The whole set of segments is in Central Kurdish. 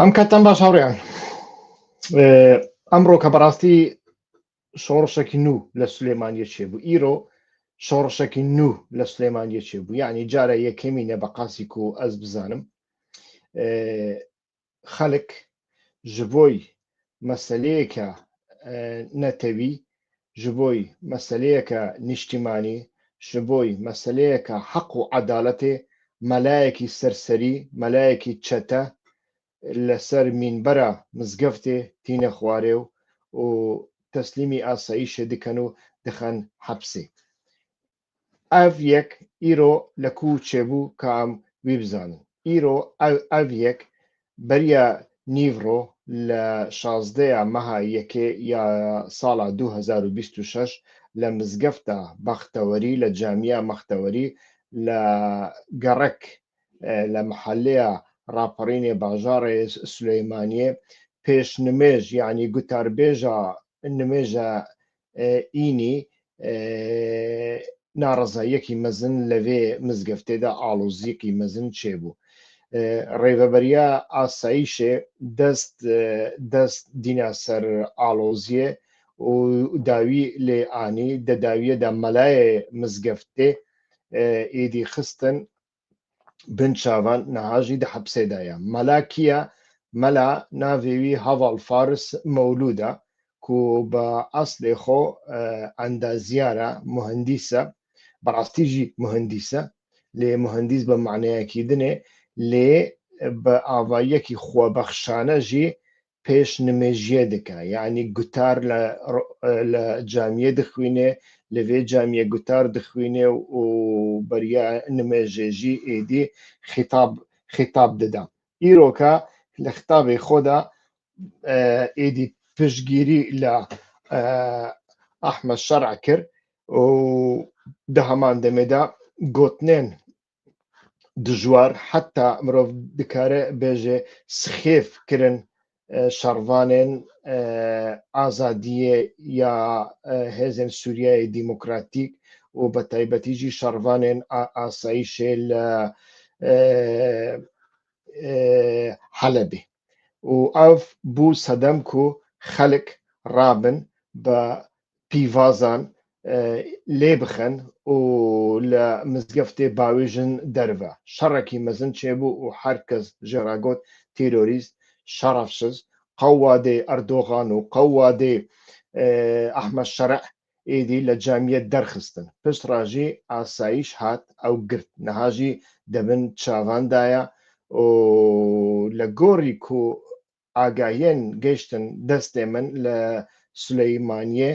ئەم کاتتان باش هاوڕێیان ئەمڕۆ کە بەڕاستی شۆڕشێکی نو لە سلێمانیە چێبوو ئیرۆ شۆڕشێکی نو لە سلێمانیە چێبوو یعنی جارە یەکەمینە بە قاسیک و ئەس بزانم خەڵک ji بۆی مەسەلەیەکە نەتەوی ji بۆی مەسەلەیەکە نیشتیمانی ji بۆی مەسەلەیەکە حەق و عەدالەتێ مەلایەکی سەرسەری مەلایەکی چەتە لەسەر مینبەرە مزگەفتێ تینە خوارێ و تەسلیمی ئاساییشێ دکەن و دخەن حەبسێ ئەڤ یەک ئیرۆ لە کوو چێبوو کە ئەم وی بزانن ئیرۆ ئەڤ یەک بەریە نیڤڕۆ لە 16 مەها یەکێ یا ساڵا 2026 لە مزگەفتە بەختەوەری لە جامیە مەختەوەری لە گەڕەک لە محەلەیە راپەڕینێ باژارێ سلەیمانیە پێش نمێژ یعنی گوتاربێژە نمێژە ئینی ناڕەزاییەکی مەزن لەوێ مزگەفتێدا ئاڵۆزیەکی مەزن چێبوو ڕێڤەبەریە ئاساییشێ دەست دینە سەر ئاڵۆزیە و داوی لێ ئانی دەداویەدا مەلایە مزگەفتێ ئیدی خستن بن چاوان نەهاژی دە حەبسێدایە مەلا کیە مەلا ناوێوی هەڤاڵ فارس مەولودە کو بە ئەسلێ خۆ ئەندازیارە مهندیسە بەڕاستیژی مهندیسە لێ مهندیس بە معنەیەکی دنێ لێ بە ئاڤایەکی خۆبەخشانەژی پێش نمێژیە دکە یعنی گوتار لە جامیە دخوینێ لەوێ جامیە گوتار دخوینێ و بەریە نمێژێژی ئێدی خیتاب دەدا ئیرۆکە لە ختابی خۆدا ئێدی پشتگیری لە ئەحمەد شەرع کرد و دە هەمان دەمێدا گوتنێن دژوار حتا مرۆڤ دکارە بێژێ سخێف کرن شەڕڤانێن ئازادیە یا هێزن سووریای دیموکراتیک و بە تایبەتیژی شەڕڤانێن ئاساییشێ لە حەلەبێ و ئەڤ بوو سەدەم کو خەڵک ڕابن بە پیڤازان لێ بخەن و لە مزگەفتێ باوێژن دەرڤە شەڕێکی مەزن چێبوو و هەر کەس ژێراگۆت تیرۆریست شەڕەفشز قەوادێ ئەردۆغان و قەوادێ ئەحمەد شەرع ئێدی لە جامیە دەرخستن پشت ڕاژی ئاساییش هات ئەو گرت نەهاژی دەبن چاواندایە و لە گۆڕی کو ئاگاهێن گەیشتن دەستێ من لە سلەیمانیە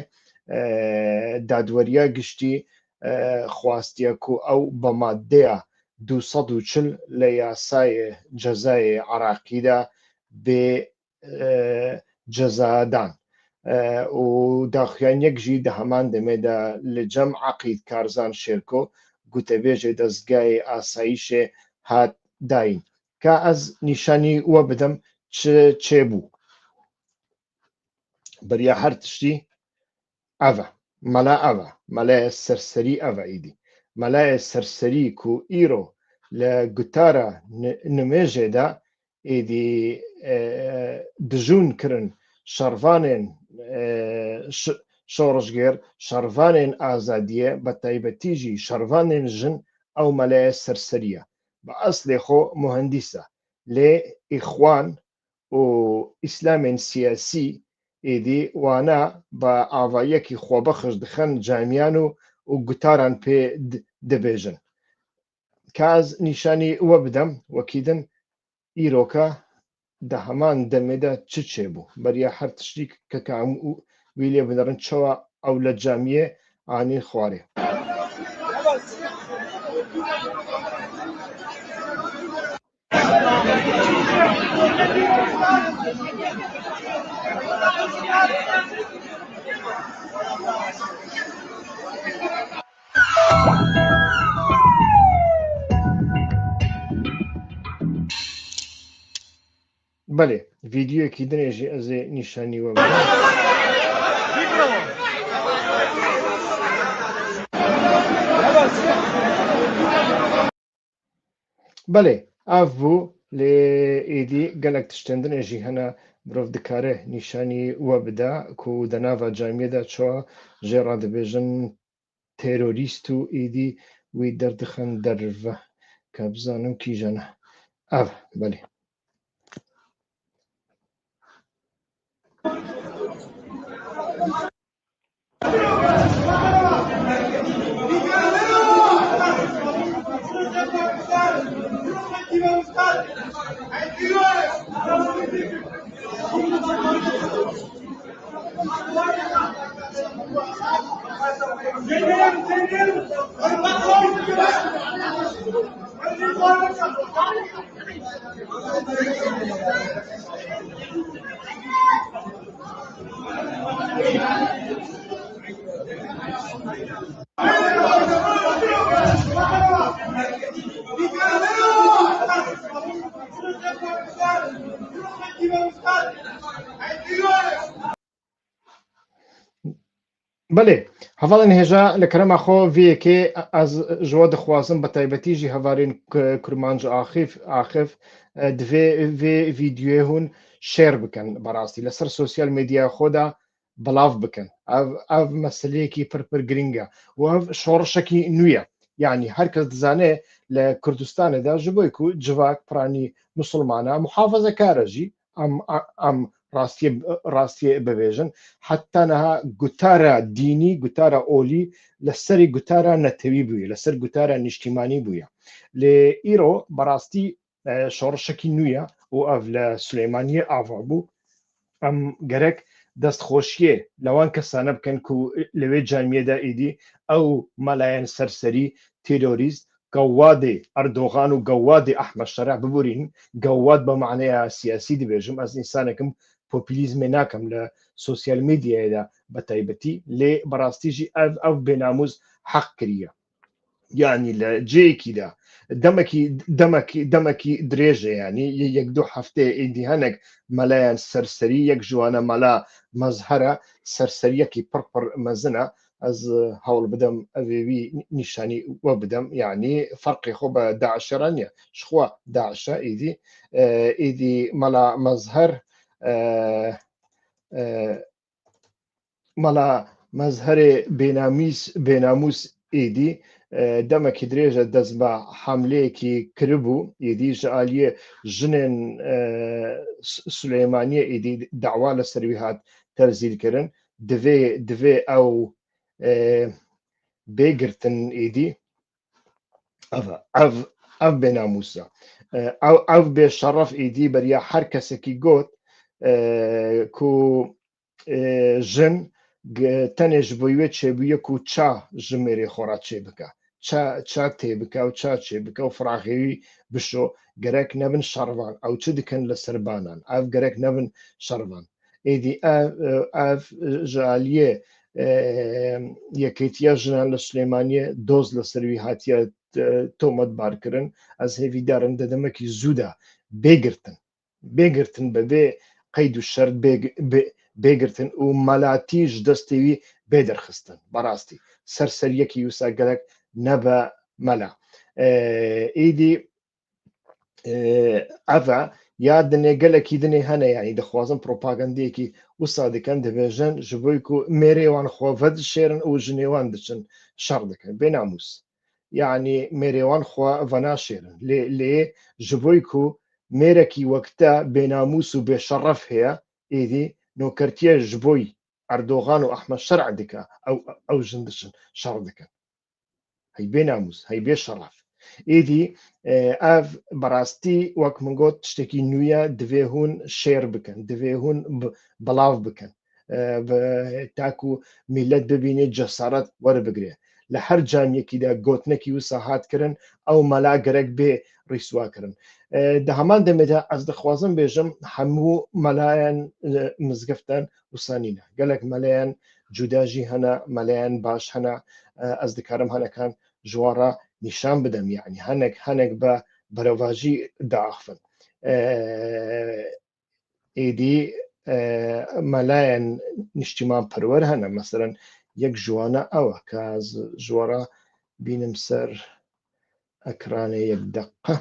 دادوەریە گشتی خواستیە کو ئەو بە مادەیە 240 لە یاسایە جەزایە عراقیدا بێ جەزادان و داخوێنیەکژی دە هەمان دەمێدا لە جەم عەقید کارزان شێرکۆ گوتەبێژێ دەستگای ئاساییشێ هات داین کە ئەز نیشانی وە بدەم چێبوو بەریە هەر تشتی ئەڤە مەلا ئەڤە مەلایە سەرسەری ئەڤە ئیدی مەلایە سەرسەری کو ئیرۆ لە گوتارە نمێژێدا ئیدی دژون کرن شەڕڤانێن شۆڕژگێر شەڕڤانێن ئازادیە بە تایبەتیژی شەڕڤانێن ژن ئەو مەلایە سەرسەریە بە ئەسلێ خۆ مهندیسە لێ ئیخوان و ئیسلامێن سیاسی ئێدی وانە بە ئاڤایەکی خۆبەخش دخەن جامیان و گوتاران پێ دەبێژن کاز نیشانی وە بدەم وەکیدن ئیرۆکە دە هەمان دەمێدا چ چێبوو بەریە هەر تشتی کە وی لێ بنەڕن چەوە ئەو لە جامیە ئانی خوارێ بەڵێ ڤیدیۆکی دنێژی ئەزێ نیشانی وە بەڵێ ئاف بوو لێ ئیدی گەلک تشتێندنێژی هەنا مرۆڤ دکارێ نیشانی وە بدا کو دەناڤە جامیەدا چوە ژێڕا دەبێژن تێرۆریست و ئیدی وی دەردخەن دەرڤە کە بزانم کیژەنە ئاڤ بەێ بەێ هەواڵن هێژا لە کەرەما خۆ vێکێ ئەز ژوە دەخوازم بە تایبەتیژی هەوارین کورمانج ئاخف divê vê vîدیوێ hûn şêr bikin بەڕاستی لەسەر سوسیال مێدیا خۆدا بەڵاو بکەن ئەv مەسلەیەکی پرپر گرنگە و ئەv شۆڕشەکی نوێە یعنی هەرکەس دزانێ لە کوردستانەدا ji بۆی ku civak piranî مسلمانە محافەزەکارە jî ئەم راستیە ببێژن حتا نەها گوتارە دینی گوتارە ئۆلی لەسەری گوتارە نەتەوی بووە لەسەر گوتارە نیشتیمانی بووە لێ ئیرۆ بەڕاستی شۆڕشەکی نوێە و ئەv لە سلەیمانیە ئاوا بوو ئەم گەرەک دەستخۆشیێ لەوان کەسانە بکەن و لەوێ جامیەدا ئیدی ئەو مەلایەن سەرسەری تیرۆریست گەوادێ ئەردۆغان و گەوادێ ئەحمەد شەرع ببورین گەواد بە معنەیە سیاسی دەبێژم ئەس ئینسانێکم پۆپیلیزمێ ناکەم لە سوسیال میدیایدا بە تایبەتی لێ بەڕاستیژی ئەو بێناموز حەق کردە یعنی لە جەیەکیدا دەمەکی درێژە ینی یەک دوو هەفتێ ئیدی هەنێک مەلایەن سەرسەری یەک ژوانە مەلا مەزهرە سەرسەریەکی پڕپڕ مەزنە ئەز هەوڵ بدەم ئەوێوی نیشانی وە بدەم یعنی فەرقی خۆ بە داعشێرانە شخوا داعشە ئیدی مەلا مەزهەر مەلا مەزهەرێ بێناموس ئیدی دەمەکی درێژە دەست بە حملەیەکی کردبوو ئیدی ژعالیە ژنێن سلەیمانیە ئیدی داوا لە سەروی هات تەرزیلکردن divê ئەو بێگرتن ئیدی ئەv بێناموسە ئەو بێشەڕەف ئیدی بەریا هەر کەسێکی گوت ku ژن tenê ji bo wê çêbûye ku ça ji mêrê xwe re çê bike ça tê bike û ça çê bike û firaxêwî bişo gerek nebin şervan ew çi dikin li ser banan ev gerek nebin şervan êdî ev ji aliyê yekêtiya jinan li Silêmaniyê doz li ser wî hatiye tometbarkirin ez hêvîdarim de demekî zû de bêgirtin be bê qeyd û şert bêgirtin û melatî ji destê wî bêderxistin بەڕاستی سەرسەریەکی وسا gelek nebe mela êdî ev e ya dinê gelekî dinê hene yanî dixwazin propagandeyekî wisa dikin dibêjin ji bo ku mêrê wan xwe vedişêrin û jinê wan diçin şer dikin bênamûs yanî mêrê wan xwe venaşêrin lê ji bo ku mêrekî wekte bênamûs û bêşeref heye êdî نۆکەرتیە ji bo ئەردۆغان و ئەحمەد شەرع dike ئەو jin diçin şer dikin hey bênamûs hey bêşeref êdî ev berastî wek min got tiştekî nû ye divê hûn şêr bikin divê hûn belav bikin taku millet bibînê cesaret werbigire li her camiyekî de gotinekî wisa hatkirin ew mela gerek bê rîswakirin di heman demê de ez dixwazim bêjim hemû melayên mizgiftan wisa nîne gelek meleyan cuda jî hene meleyan baş hene ez dikarim henekan ji wan re nîşan bidem yani henek be berevajî diaxivin êdî melayên niştîmanperwer hene meselan yek ji wan e ew e ke ez ji we re bînim ser ekranê yek deqe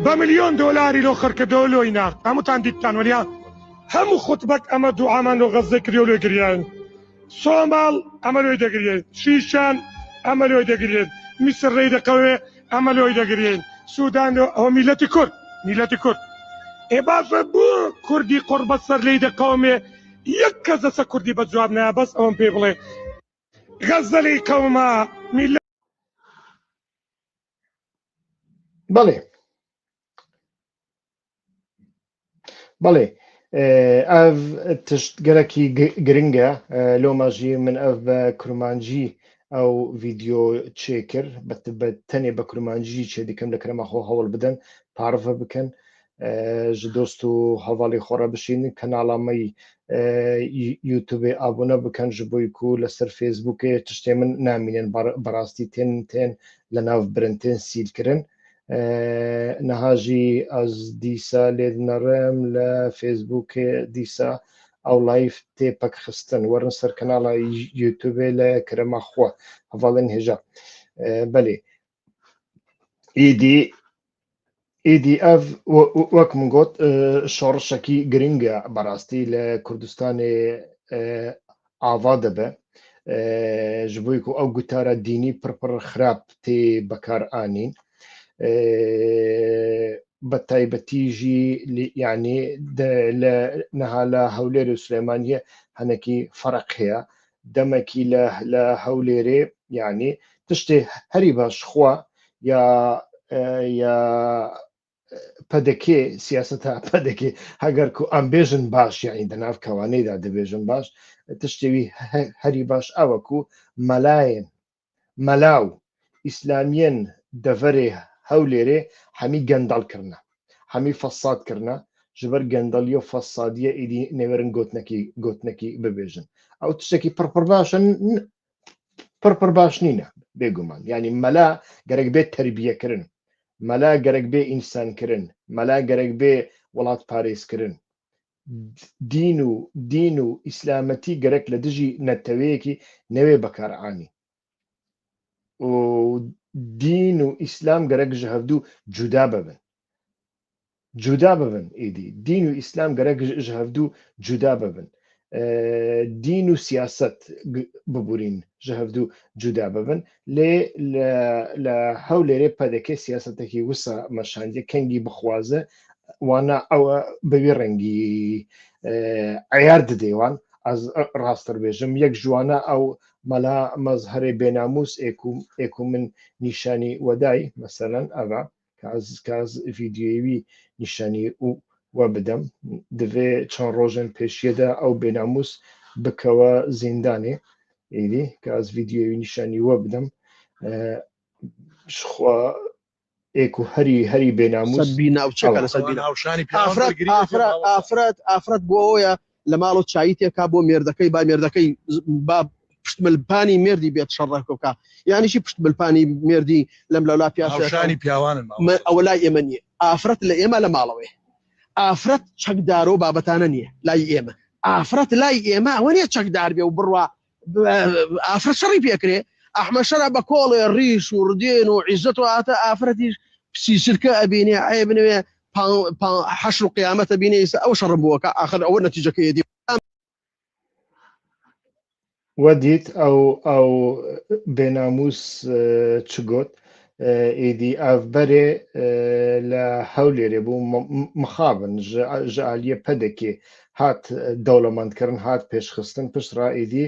بمليون دولاري لو خركدوا له هناك همو تانديتان وليا همو خطبك اما دعاء من غزة كريولو يقريان صومال عملوا يدقريان شيشان عملوا يدقريان مصر ريدا قوي عملوا يدقريان سودان هو ملتي كرد إباف بو كردي قرب السر ليدا قومي يكزا سا كردي بجوابنا بس أون بيبلي غزة لي قوما ملت بەڵێ ئەv تشت gelekî giring e loma jî min ev be kurmancî ew vîdeo çêkir tenê be kurmancî çê dikim li kerema xwe hewl bidin parve bikin ji dost û hevalê xwe re bişînin kanala me YouTubeê abone bikin ji bo ku li ser Facebookê tiştê min namînin berastî tên li nav birintên sîlkirin niha jî ez dîsa lê dinerim li Facebookê dîsa ew live tê pekxistin werin ser kanala YouTubeê li kerema xwe hevalên hêja belê êdî ev wek min got şorişekî giring e berastî li Kurdistanê ava dibe ji bo ku ew gotara dînî pir xirab tê bekar anîn بەتایبەتی ژی یعنی نەها لە هەولێر و سلێمانیە هەنێکی فەرق هەیە دەمێکی لە هەولێرێ یعنی تشتێ هەری باش خوا یا پەدەکێ سیاسەتە پەدەکێ هەگەر کو ئەمبێژن باش یعنی دەناو کەوانەیدا دەبێژن باش تشتێوی هەری باش ئەوەکو مەلایەن مەلاو ئیسلامیەن دەڤەرێ هەولێرێ هەمی گەندەڵکردنە هەمی فەسادکردنە ji ber gendaliya fesadiye êdî nêwerin gotnekî bibêjin ew tiştekî pir baş nîne bêguman yanî mela gerek bê terbiyekirin mela gerek bê însankirin mela gerek bê welatparêzkirin dîn û îslametî gerek li dijî neteweyekî newê bekar anî û dîn û îslam gerek ji hevdû cuda bibin êdî dîn û îslam gerek ji hevdû cuda bibin dîn û siyaset bibûrîn ji hevdû cuda bibin lê li Hewlêrê pedekê siyasetekî wisa meşandiye kengî bixwaze wana ew bi wê rengî eyar dide wan ez rast dibêjim yek ji wan e ew mela mezherê bênamûs ê ku min nîşanî wedayî meselen ev e ka ez vîdyoyê wî nîşanî we bidim divê çend rojên pêşiye de ew bênamûs bikewe zîndanê êdî ka ez vîdyoyê wî nîşanî we bidim ji xwe ê ku herî bênamûs ئافرەت بۆ ئەوەیە لە ماڵ و چایی تێکا بۆ مێردەکەی با مێردەکەی با پشتملپانی مێردی بێت شەڕەکە بکە یانیشی پشتملپانی مێردی لەم لەولا پیاشانی پیاوانن ئەوە لای ئێمە نییە ئافرەت لە ئێمە لە ماڵەوەی ئافرەت چەکدار و بابەتانە نییە لای ئێمە ئافرەت لای ئێمە ئەوە نیە چەکدار بێ و بڕوا ئافرەت شەڕی پێکرێ ئەحمە شەرە بە کۆڵێ ڕیش و ڕدێن و عیزەت و هاتە ئافرەتیش پسیسرکە ئەبینێ ئەیە بنوێ حەشر و قیامەتە بینێ ئەو شەڕم بووەکە ئاخر ئەوە نەتیجەکەیەدی ودیت ئەو بێناموس چ گوت ئیدی ئەڤبەرێ لە هەولێرێ بوو مخابن ji aliyê pedekê hat dewlemendkirin hat pêşxistin piştra êdî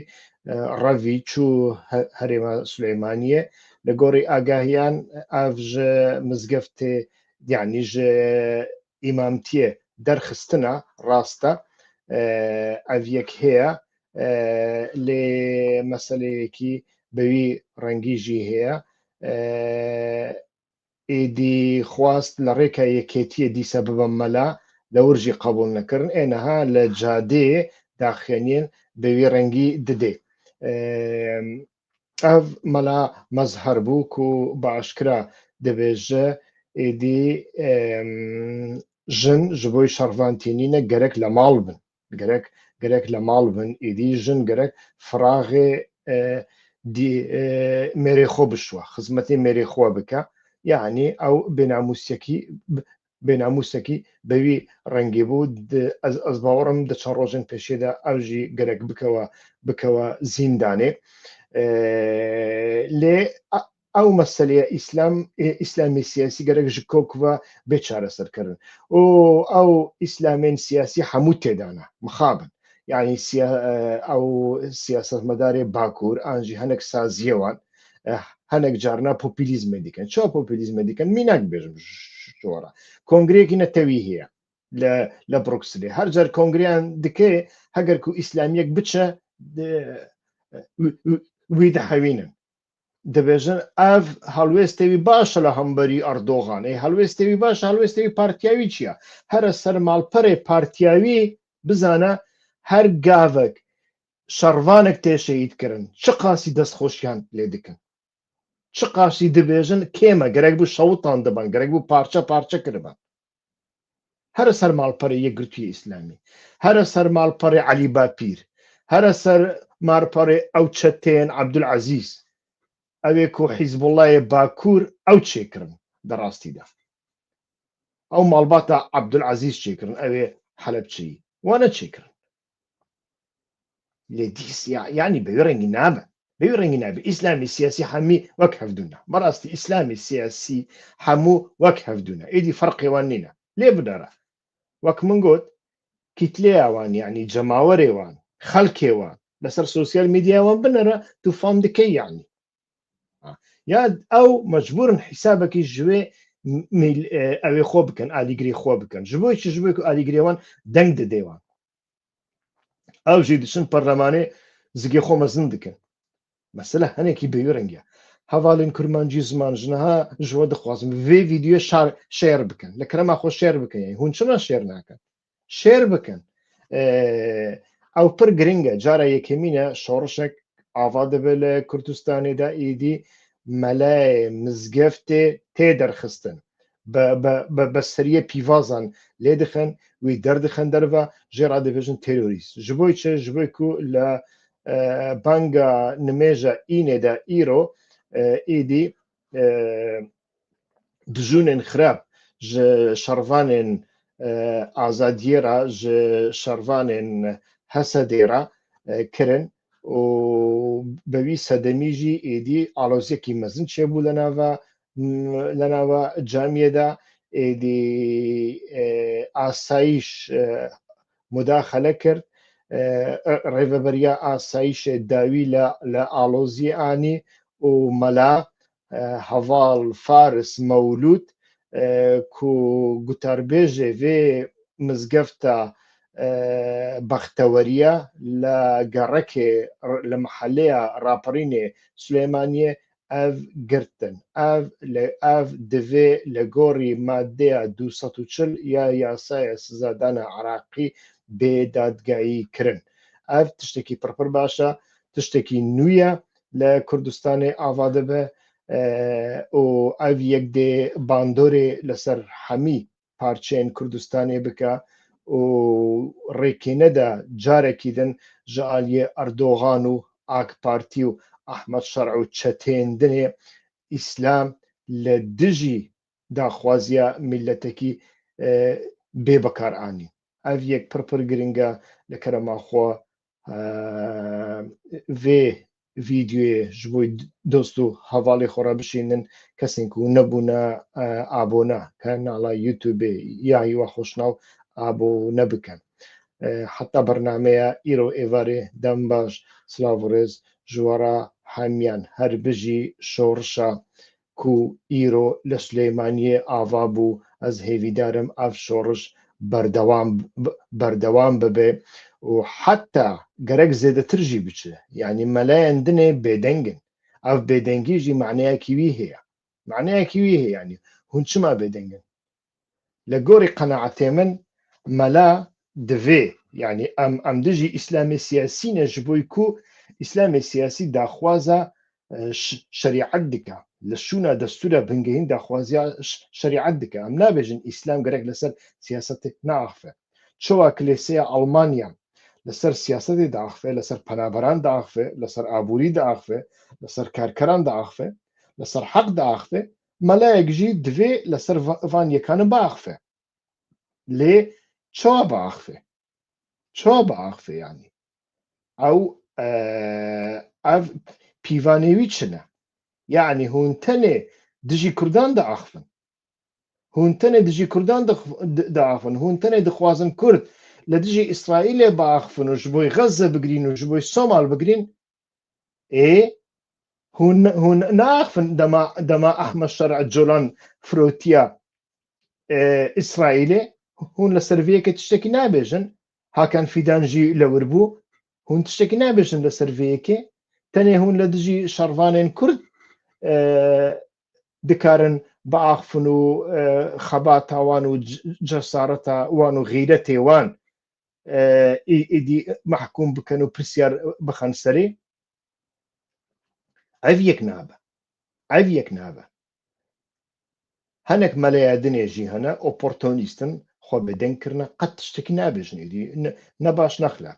revî çû herêma Suleymaniyê li gorî agahiyan ev ji mizgeftê yanî ji îmamtiyê derxistina rast e ev yek heye lê meseleyekî bi wî rengî jî heye êdî xwast li rêka yekêtiyê dîsa bibin mela lewir jî qebûl nekirin ê niha li cadeyê daxuyaniyên bi wî rengî didê ev mela mezher bû ku biaşkira dibêje êdî jin ji bo şervantînîne gerek li mal bin gerek li mal bin êdî jin gerek firaxê mêrê xwe bişuwe xizmetê mêrê xwe bike یعنی ئەو بێناموسێکی بەوی ڕەنگی بوو ئەس باوەڕم چەند ڕۆژن پێشێدا ئەوژی گەرەک بکەوە زیندانێ لێ ئەو مەسەلەیە ئیسلامی سیاسی گەرەک ji کۆکوە بێ چارەسەرکردن و ئەو ئیسلامێن سیاسی هەموو تێدانە مخابن یعنی ئەو سیاسەتمەدارێ باکوور ئانژی هەنێک سازیەوان هەنێک جارنا پۆپیلیزمە دیکەن چۆ پۆپیلیزمە دیکەن میناک بێژم شۆڕە کۆنگرێکی نەتەوی هەیە لە بروکسلێ هەر جار کۆنگریان دکێ هەگەرکو ئیسلامیەک بچە وی دەحەوینن دەبێژن ئەv هەڵوێستێوی باشە لە هەمبەری ئەردۆغان هەڵوێستێوی باش هەڵوێستێوی پارتیاوی چییە هەرە سەرماڵپەرێ پارتیاوی بزانە هەر گاوێک شەڕوانێک تێشەیدکردن چ قاسی دەستخۆشیان لێ دکن چ قاسی دەبێژن کێمە گەرەک بوو شەوتان دەبن گەرەک بوو پارچە کردبن هەرە سەرماڵپەرێ یەکگرتووی ئیسلامی هەرە سەرماڵپەرێ عەلی باپیر هەرە سەر مارپەرێ ئەو چەتێن عەبدولعەزیز ئەوێک و حیزبوڵایە باکوور ئەو چێکردن دەڕاستیدا ئەو ماڵباتە عەبدولعەزیز چێکردن ئەوێ حەلەبچی وانە چێکردن لێ دیسیا یعنی بەوێ ڕەنگی نابە بەوێ ڕەنگی نابێ ئیسلامی سیاسی هەمی وەک هەفدونە بەڕاستی ئیسلامی سیاسی هەموو وەک هەفدونە ئیدی فەرقێوان نینە لێ بدەرە وەک من گوت کیتلێیاوان یعنی جەماوەرێوان خەڵکێوان لەسەر سوسیال میدیاوان بنەرە تو فام دکەی یعنی یا ئەو مەجبورن حیسابێکی ژوێ ئەوێ خۆ بکەن ئالیگری خۆ بکەن ji بۆی ji بۆی ئالیگرێوان دەنگ دەدەێوان ئەو ژی دچن پەرلەمانێ زگێ خۆ مەزن دکەن مەسەلە هەنێکی بەوێ ڕەنگە هەواڵین کورمانجی زمان ژنەها ژوە دەخوازم vê ڤیدیۆ شێر بکەن لە کەرەما خۆ شێر بکەن هون چما شێر ناکەن شێر بکەن ئەو پڕ گرنگە جارە یەکەمینە شۆڕشێک ئاوا دەبێت لە کوردستانێدا ئیدی مەلای مزگەفتێ تێدەرخستن بە سەریە پیڤازان لێ دخن وی دەردخەن دەرەوە ژێرا دەبێژن تێرۆریست ji بۆی چه ji بۆی ku لە بانگا نمێژە ئینێدا ئیرۆ ئیدی دژونên خراپ ji şervanên azadiyê ra ji şervanên hesedê ra kirin û bevî sedemî jî êdî aloziyekî mezin çêbû li nava camiyê de êdî asayîş mudaxele kir rêveberiya asayîşê dawî li aloziyê anî û mela heval faris mewlûd ku gotarbêjê vê mizgefta بەختەوەریە لە گەڕەکێ لە محەلەیە راپەڕینێ سلێمانیە ئەv گرتن ئەv divê لە گۆڕی مادەیە 240 یا یاسایە سزادانە عراقی بێدادگایی کردن ئەv تشتێکی پڕپڕ باشە تشتێکی نوویە لە کوردستانی ئاوا دەبێ و ئەv یەک دێ باندۆرێ لەسەر هەمی پارچێن کوردستانی بکە و ڕێکێنەدا جارێکی دن ji aliyê ئەردۆغان و ئاک پارتی و ئەحمەد شەرع و çetێندنê ئیسلام لە دژی داخوازیە میلەتێکی بێ بەکارئانی ئەv یەک پڕپڕ گرنگە لە کەرەماخۆ vê ڤیدیۆyê ji بۆی دۆست و هەواڵی خۆڕە بشینن کەسێک و نەبوونە ئابۆنە کە ناڵای یوتیوبێ یا هیوا خۆشناو ئابۆ نەبکەن حتا بەرنامەیە ئیرۆ ئێوارێ دەم باش سلااو ڕێز ژوەرە هەمیان هەر بژی شۆڕشە کو ئیرۆ لە سلێمانیە ئاوا بوو ئەس هێویدارم ئەف شۆڕش بەردەوام ببێ و حتا گەرەک زێدەترژی بچێ یعنی مەلایەن دنێ بێدەنگن ئەف بێدەنگیژی معنەیەکیوی هەیە معنەیەکیوی هەیە ینی هون چما بێدەنگن لە گۆڕی قەنەعەتێ من مەلا دەvê یعنی ئەم دژی ئیسلامی سیاسینە ji بۆی ku ئیسلامی سیاسی داخوازە شریعەت دکە لە شوونە دەستورە بنگەهین داخوازیە شریعەت دکە ئەم نابێژن ئیسلام گەرەک لەسەر سیاسەتێک ناخفێ چۆوە کلێسەیە ئەڵمانیا لەسەر سیاسەتی داخفێ لەسەر پەنابەران داخفێ لەسەر ئابووری داخفێ لەسەر کارکەران داخفێ لەسەر حەق داخفێ مەلایەکژی divê li ser van yekan biaxife lê çawa biaxife çawa biaxife yanî ew ev pîvanê wî çi ne yanî hûn tenê dijî Kurdan diaxivin hûn tenê dijî Kurdan diaxivin hûn tenê dixwazin Kurd li dijî İsraîlê biaxivin û ji bo Xeze bigirîn û ji bo Somal bigirîn hûn naaxivin dema Ehmed Şerع Colan firotiya İsraîlê hûn li ser vê yekê tiştekî nabêjin Hakan Fîdan jî li wir bû hûn tiştekî nabêjin li ser vê yekê tenê hûn li dijî şervanên Kurd dikarin biaxivin û xebata wan û cesareta wan û xîretê wan êdî mehkûm bikin û pirsyar bixin serê ev yek nabe ev yek nabe hinek meleya dinê jî hene oportunîstin xwe bi deng kirine qet tiştekî nabêjin êdî ne baş ne xilaf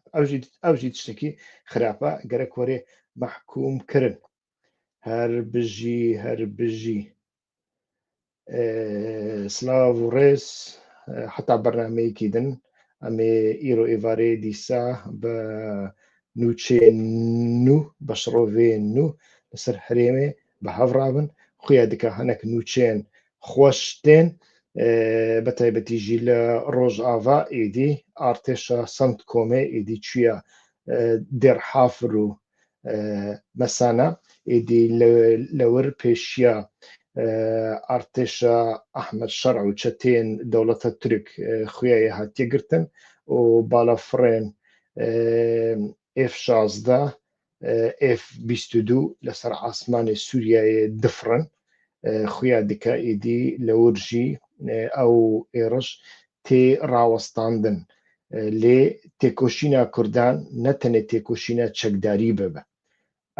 ew jî tiştekî xirab e gerek were mehkûm kirin her bijî silav û rêz heta bernameyekî din em ê îro êvarê dîsa bi nûçeyên nû beşiroveyên nû li ser herêmê bi hev rabin xuya dike hinek nûçeyên xweş tên betaybetî jî li Rojava êdî artêşa Sentkomê êdî çûya Dêrhafir û Mesana êdî li wir pêşiya artêşa Ehmed Şerع û çeteyên dewleta Tirk xuyayê hatiye girtin û balafirên F-16 F-22 li ser asmanê Sûriyeyê difirin xuya dike êdî li wir jî ew êriş tê rawestandin lê têkoşîna Kurdan ne tenê têkoşîna çekdarî bibe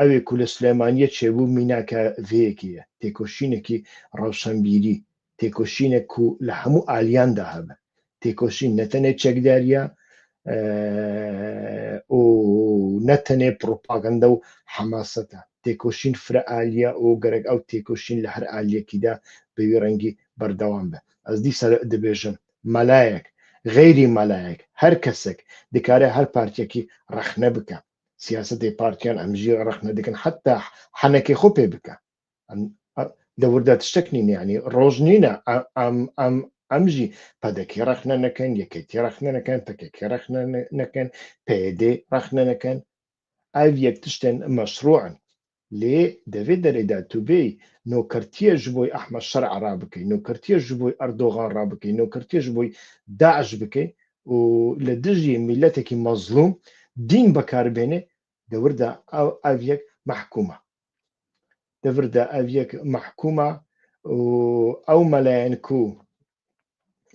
ew ê ku li Silêmaniyê çêbû mînaka vê yekê ye têkoşînekî rewşenbîrî têkoşînek ku li hemû aliyan de hebe têkoşîn ne tenê çekdariya û ne tenê propaganda û hemaset e têkoşîn firealiya û gerek ew têkoşîn li her aliyekî de bi wî rengî berdewam be ez dîsa dibêjim melayek غêrî melayek her kesek dikare her partiyekî rexne bike siyasetê partiyan em jî rexne dikin heta henekê xwe pê bike li wir de tiştek nîne yanî roj nîne em jî pedekê rexne nekin yekêtî rexne nekin pekekê rexne nekin PYD rexne nekin ev yek tiştên meşrû in lê di vê derê de tu bêyî nokertiye ji bo Ehmed Şerع rabikî nokertiye ji bo Erdogan rabikî nokertiye ji bo Daeş bikî û li dijî mîletekî mezlûm dîn bekaribêne di wir de ev yek mehkûm e di vir de ev yek mehkûm e û ew melayên ku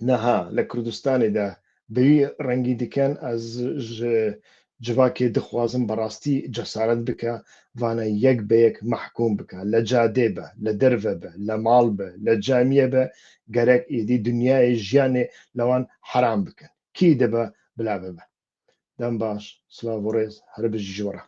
niha li Kurdistanê de bi wî rengî dikin ez ji civakê dixwazim berastî cesaret bike vane yek bi yek mehkûm bike li cadê be li derve be li mal be li camiyê be gerek êdî dunyayê jiyanê li wan heram bikin kî dibe bila bibe dem baş silav û rêz her bijî ji we re